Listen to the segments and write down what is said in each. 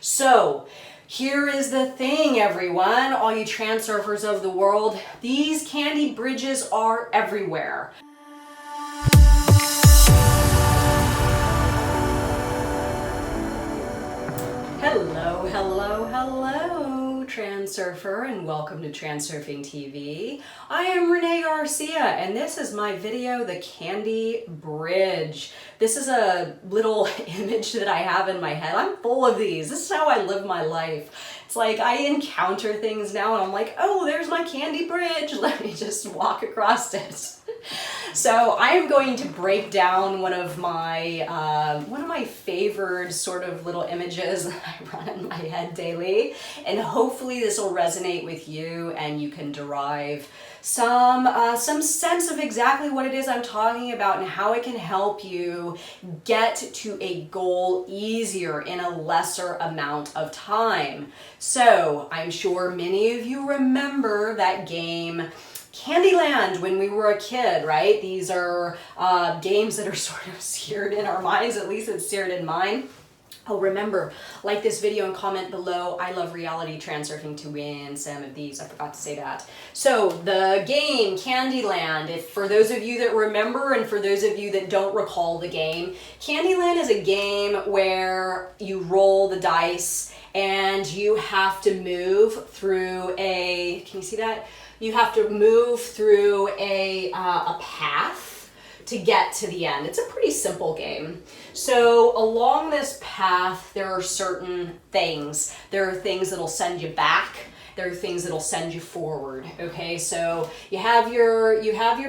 So here is the thing, everyone, all you transurfers of the world, these candy bridges are everywhere. Hello, hello, hello, Transurfer, and welcome to Transurfing TV. I am Renee Garcia, and this is my video, The Candy Bridge. This is a little image that I have in my head. I'm full of these. This is how I live my life. It's like I encounter things now and I'm like, oh, there's my candy bridge. Let me just walk across it. So I am going to break down one of my favored sort of little images that I run in my head daily, and hopefully this will resonate with you and you can derive some sense of exactly what it is I'm talking about and how it can help you get to a goal easier in a lesser amount of time. So I'm sure many of you remember that game Candyland when we were a kid, right? These are games that are sort of seared in our minds, at least it's seared in mine. Oh, remember, like this video and comment below. I love Reality Transurfing to win some of these. I forgot to say that. So the game Candyland, if for those of you that remember and for those of you that don't recall the game, Candyland is a game where you roll the dice and you have to move through a, can you see that? You have to move through a path to get to the end. It's a pretty simple game. So along this path, there are certain things. There are things that'll send you back. There are things that'll send you forward. Okay, so you have your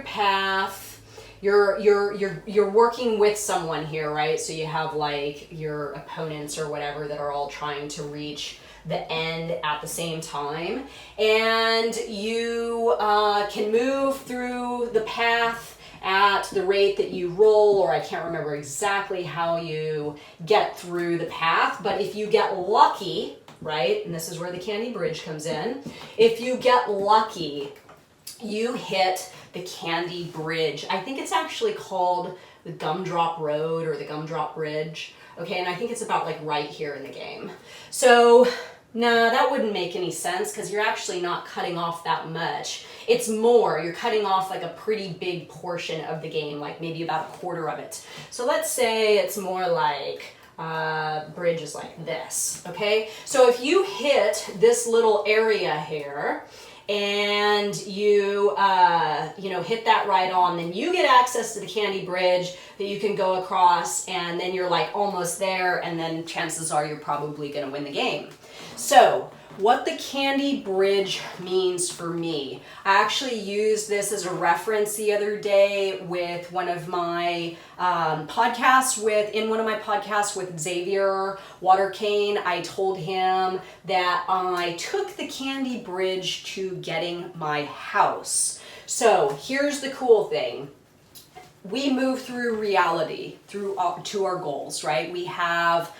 path. You're working with someone here, right? So you have like your opponents or whatever that are all trying to reach the end at the same time, and you can move through the path at the rate that you roll, or I can't remember exactly how you get through the path, but if you get lucky, right, and this is where the candy bridge comes in, if you get lucky, you hit the candy bridge. I think it's actually called the Gumdrop Road or the Gumdrop Bridge. Okay, and I think it's about like right here in the game. So, nah, that wouldn't make any sense because you're actually not cutting off that much. It's more, you're cutting off like a pretty big portion of the game, like maybe about a quarter of it. So let's say it's more like bridge is like this, okay? So if you hit this little area here, and you hit that right on, then you get access to the candy bridge that you can go across, and then you're like almost there, and then chances are you're probably gonna win the game. So what the candy bridge means for me, I actually used this as a reference the other day with one of my podcasts with Xavier Watercane. I told him that I took the candy bridge to getting my house. So here's the cool thing. We move through reality, to our goals, right? We have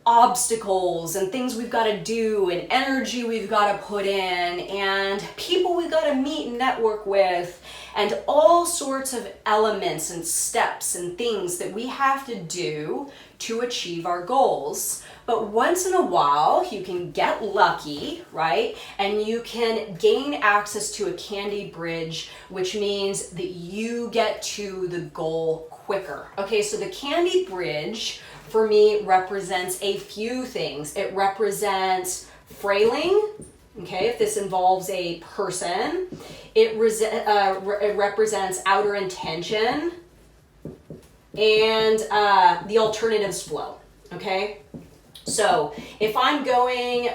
obstacles and things we've got to do and energy we've got to put in and people we've got to meet and network with and all sorts of elements and steps and things that we have to do to achieve our goals. But once in a while, you can get lucky, right? And you can gain access to a candy bridge, which means that you get to the goal quicker. Okay, so the candy bridge for me represents a few things. It represents frailing, okay, if this involves a person. It represents outer intention and the alternatives flow, okay? So if I'm going,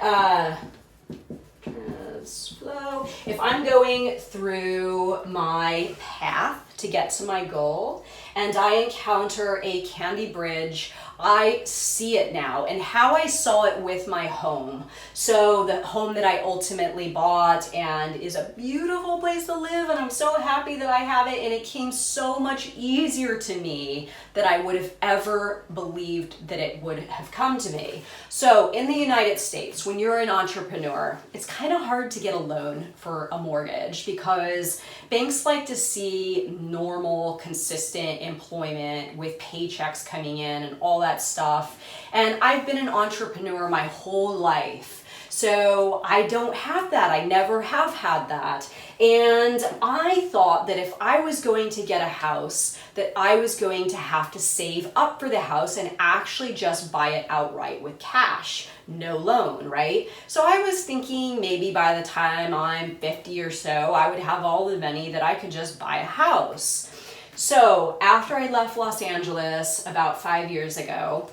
if I'm going through my path to get to my goal and I encounter a candy bridge, I see it now, and how I saw it with my home. So the home that I ultimately bought and is a beautiful place to live, and I'm so happy that I have it, and it came so much easier to me than I would have ever believed that it would have come to me. So in the United States, when you're an entrepreneur, it's kind of hard to get a loan for a mortgage because banks like to see normal, consistent employment with paychecks coming in and all that stuff. And I've been an entrepreneur my whole life. So I don't have that. I never have had that. And I thought that if I was going to get a house, that I was going to have to save up for the house and actually just buy it outright with cash, no loan, right? So I was thinking maybe by the time I'm 50 or so, I would have all the money that I could just buy a house. So after I left Los Angeles about 5 years ago,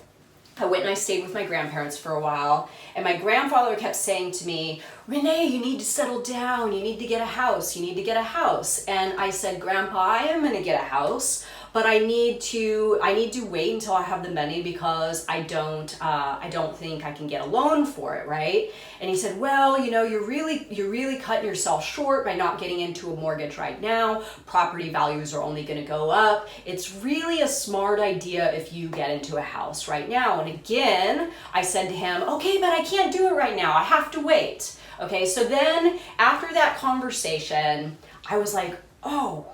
I went and I stayed with my grandparents for a while, and my grandfather kept saying to me, Renee, you need to settle down, you need to get a house, you need to get a house. And I said, Grandpa, I am gonna get a house, but I need to wait until I have the money because I don't think I can get a loan for it, right? And he said, well, you know, you're really cutting yourself short by not getting into a mortgage right now. Property values are only going to go up. It's really a smart idea if you get into a house right now. And again, I said to him, okay, but I can't do it right now. I have to wait. Okay, so then after that conversation, I was like, oh,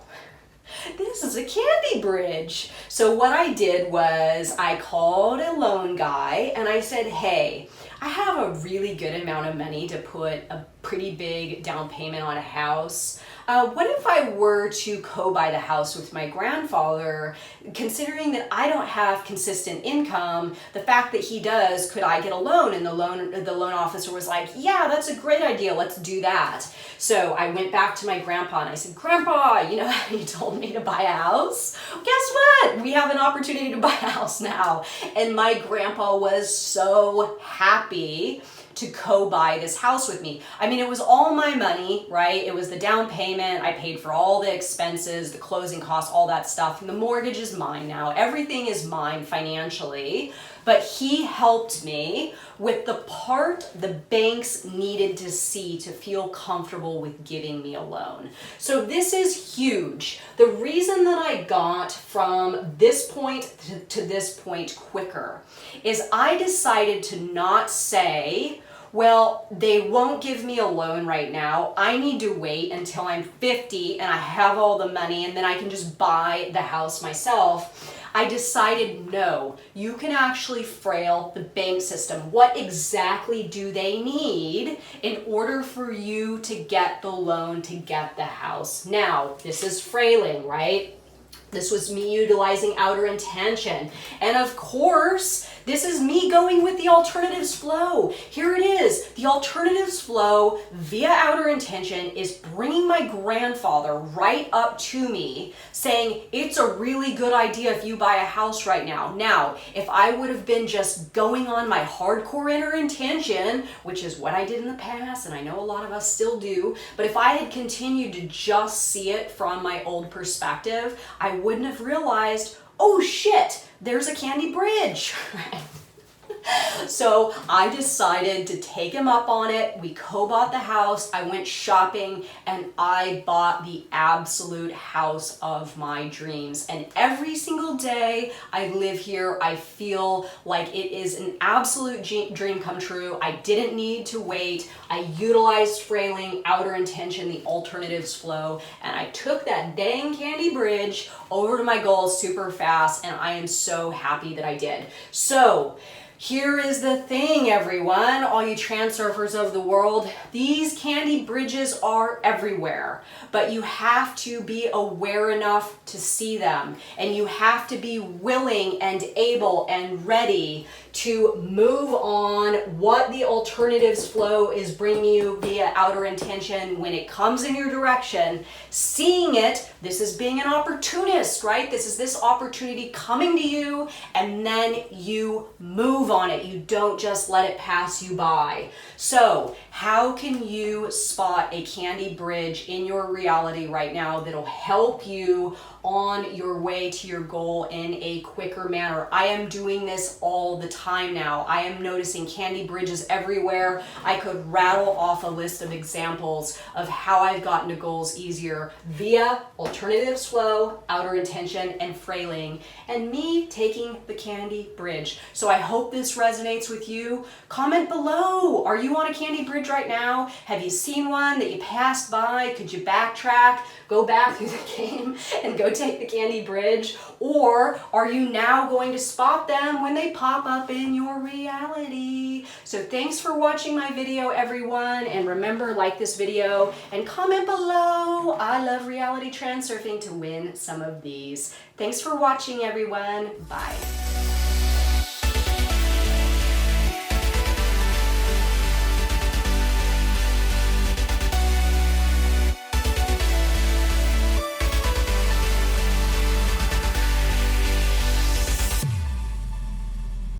this is a candy bridge. So what I did was I called a loan guy and I said, hey, I have a really good amount of money to put a pretty big down payment on a house. What if I were to co-buy the house with my grandfather, considering that I don't have consistent income, the fact that he does, could I get a loan? And the loan officer was like, yeah, that's a great idea, let's do that. So I went back to my grandpa and I said, Grandpa, you know, you told me to buy a house. Guess what? We have an opportunity to buy a house now. And my grandpa was so happy to co-buy this house with me. I mean, it was all my money, right? It was the down payment. I paid for all the expenses, the closing costs, all that stuff. And the mortgage is mine now. Everything is mine financially. But he helped me with the part the banks needed to see to feel comfortable with giving me a loan. So this is huge. The reason that I got from this point to this point quicker is I decided to not say, well, they won't give me a loan right now. I need to wait until I'm 50 and I have all the money and then I can just buy the house myself. I decided, no, you can actually frail the bank system. What exactly do they need in order for you to get the loan to get the house? Now, this is frailing, right? This was me utilizing outer intention. And of course, this is me going with the alternatives flow. Here it is. The alternatives flow via outer intention is bringing my grandfather right up to me saying, it's a really good idea if you buy a house right now. Now, if I would have been just going on my hardcore inner intention, which is what I did in the past, and I know a lot of us still do, but if I had continued to just see it from my old perspective, I wouldn't have realized, oh shit, there's a candy bridge. So I decided to take him up on it. We co-bought the house. I went shopping and I bought the absolute house of my dreams. And every single day I live here, I feel like it is an absolute dream come true. I didn't need to wait. I utilized frailing, outer intention, the alternatives flow, and I took that dang candy bridge over to my goals super fast, and I am so happy that I did. So here is the thing, everyone, all you transurfers of the world, these candy bridges are everywhere, but you have to be aware enough to see them, and you have to be willing and able and ready to move on what the alternatives flow is bringing you via outer intention when it comes in your direction, seeing it. This is being an opportunist, right? This is this opportunity coming to you, and then you move on it. You don't just let it pass you by. So how can you spot a candy bridge in your reality right now that'll help you on your way to your goal in a quicker manner? I am doing this all the time now. I am noticing candy bridges everywhere. I could rattle off a list of examples of how I've gotten to goals easier via alternatives flow, outer intention, and frailing, and me taking the candy bridge. So I hope this resonates with you. Comment below. Are you on a candy bridge right now? Have you seen one that you passed by? Could you backtrack, go back through the game, and go take the candy bridge, or are you now going to spot them when they pop up in your reality? So thanks for watching my video, everyone, and remember, like this video and comment below. I love reality transurfing to win some of these. Thanks for watching, everyone. Bye.